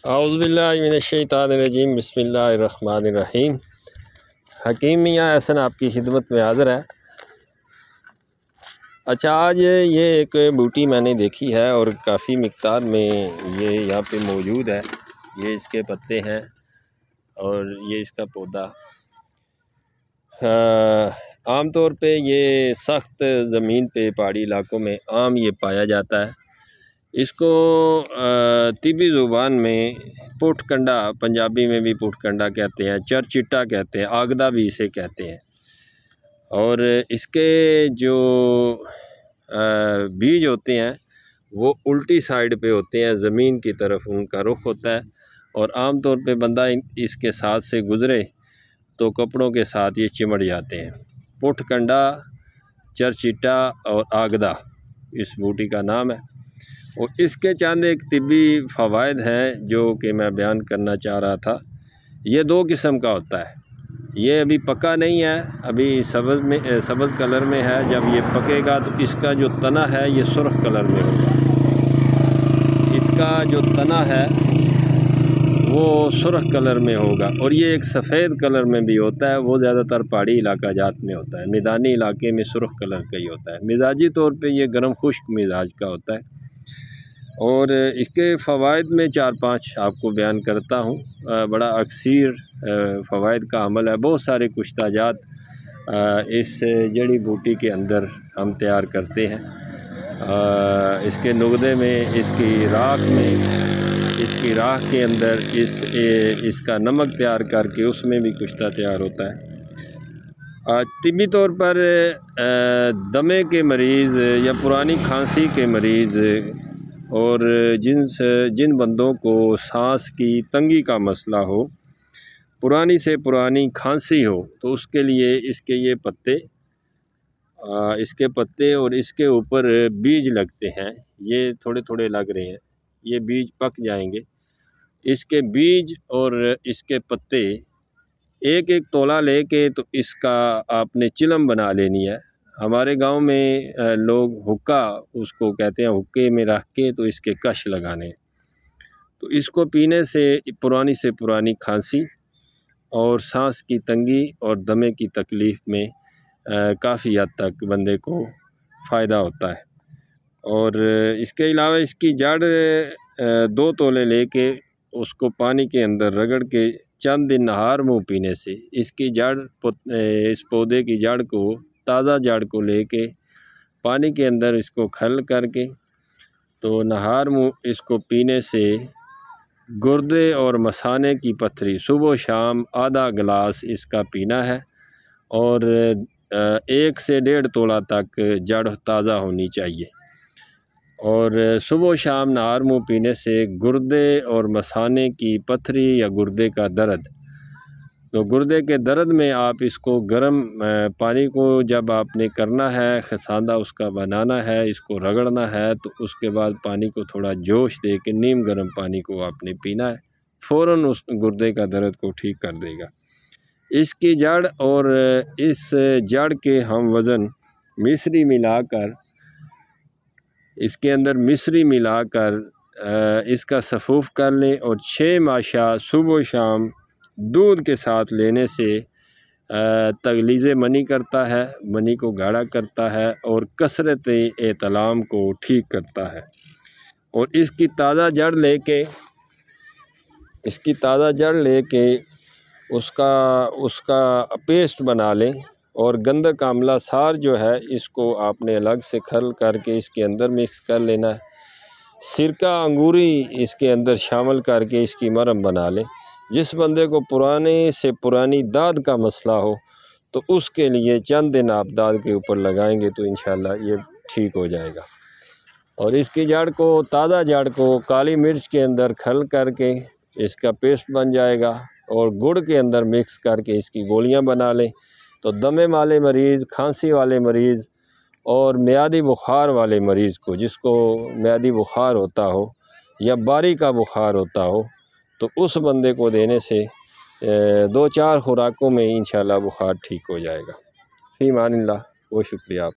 औज़ुबिल्लाहिमिनश्शैतानिर्रजीम बिस्मिल्लाहिर्रहमानिर्रहीम। हकीम मियाँ एहसन आपकी खिदमत में हाज़िर है। अच्छा, आज ये एक बूटी मैंने देखी है और काफ़ी मिक़दार में ये यहाँ पे मौजूद है। ये इसके पत्ते हैं और ये इसका पौधा। आम तौर पे ये सख्त ज़मीन पे पहाड़ी इलाकों में आम ये पाया जाता है। इसको तिब्बी ज़ुबान में पुटकंडा, पंजाबी में भी पुटकंडा कहते हैं, चरचिट्टा कहते हैं, आगदा भी इसे कहते हैं। और इसके जो बीज होते हैं वो उल्टी साइड पे होते हैं, ज़मीन की तरफ उनका रुख होता है। और आम तौर पे बंदा इसके साथ से गुज़रे तो कपड़ों के साथ ये चिमड़ जाते हैं। पुटकंडा, चरचिट्टा और आगदा इस बूटी का नाम है। और इसके चंद एक तिब्बी फ़वाइद हैं जो कि मैं बयान करना चाह रहा था। ये दो किस्म का होता है। ये अभी पका नहीं है, अभी सब्ज़ कलर में है। जब ये पकेगा तो इसका जो तना है ये सुर्ख कलर में होगा। इसका जो तना है वो सुर्ख कलर में होगा। और ये एक सफ़ेद कलर में भी होता है। वो ज़्यादातर पहाड़ी इलाका जात में होता है, मैदानी इलाके में सुर्ख कलर का ही होता है। मिजाजी तौर पे ये गर्म खुश्क मिजाज का होता है। और इसके फ़वाइद में 4-5 आपको बयान करता हूँ। बड़ा अक्सर फ़वाइद का अमल है। बहुत सारे कुश्ताजात इस जड़ी बूटी के अंदर हम तैयार करते हैं। इसके नुगदे में, इसकी राख में, इसकी राख के अंदर इसका नमक तैयार करके उसमें भी कुश्ता तैयार होता है। तिब्बी तौर पर दमे के मरीज़ या पुरानी खांसी के मरीज़ और जिन बंदों को सांस की तंगी का मसला हो, पुरानी से पुरानी खांसी हो, तो उसके लिए इसके पत्ते और इसके ऊपर बीज लगते हैं। ये थोड़े थोड़े लग रहे हैं, ये बीज पक जाएंगे। इसके बीज और इसके पत्ते एक एक तोला लेके तो इसका आपने चिलम बना लेनी है। हमारे गांव में लोग हुक्का उसको कहते हैं, हुक्के में रख के तो इसके कश लगाने। तो इसको पीने से पुरानी खांसी और सांस की तंगी और दमे की तकलीफ़ में काफ़ी हद तक बंदे को फ़ायदा होता है। और इसके अलावा इसकी जड़ 2 तोले लेके उसको पानी के अंदर रगड़ के चंद दिन नहार मुँह पीने से इसकी जड़, इस पौधे की जड़ को, ताज़ा जड़ को लेके पानी के अंदर इसको खल करके तो नहार मुँह इसको पीने से गुर्दे और मसाने की पथरी सुबह शाम आधा गिलास इसका पीना है। और 1 से 1.5 तोला तक जड़ ताज़ा होनी चाहिए। और सुबह शाम नहार मुँह पीने से गुर्दे और मसाने की पथरी या गुर्दे का दर्द, तो गुर्दे के दर्द में आप इसको गर्म पानी को जब आपने करना है, खसांदा उसका बनाना है, इसको रगड़ना है, तो उसके बाद पानी को थोड़ा जोश दे के नीम गर्म पानी को आपने पीना है। फ़ौरन उस गुर्दे का दर्द को ठीक कर देगा। इसकी जड़ और इस जड़ के हम वज़न मिश्री मिलाकर, इसके अंदर मिश्री मिलाकर इसका सफ़ूफ़ कर लें और 6 माशा सुबह शाम दूध के साथ लेने से तगलीज़े मनी करता है, मनी को गाढ़ा करता है और कसरत एतलाम को ठीक करता है। और इसकी ताज़ा जड़ लेके उसका पेस्ट बना लें। और गंधक आंवला सार जो है इसको आपने अलग से खल करके इसके अंदर मिक्स कर लेना है। सिरका अंगूरी इसके अंदर शामिल करके इसकी मरहम बना लें। जिस बंदे को पुराने से पुरानी दाद का मसला हो तो उसके लिए चंद दिन आप दाद के ऊपर लगाएंगे तो इंशाल्लाह ये ठीक हो जाएगा। और इसकी जड़ को, ताज़ा जड़ को काली मिर्च के अंदर खल करके इसका पेस्ट बन जाएगा। और गुड़ के अंदर मिक्स करके इसकी गोलियां बना लें तो दमे वाले मरीज़, खांसी वाले मरीज़ और मियादी बुखार वाले मरीज़ को, जिसको मियादी बुखार होता हो या बारी का बुखार होता हो, तो उस बंदे को देने से 2-4 खुराकों में इंशाल्लाह बुखार ठीक हो जाएगा। फ़ी अमानिल्लाह। बहुत शुक्रिया।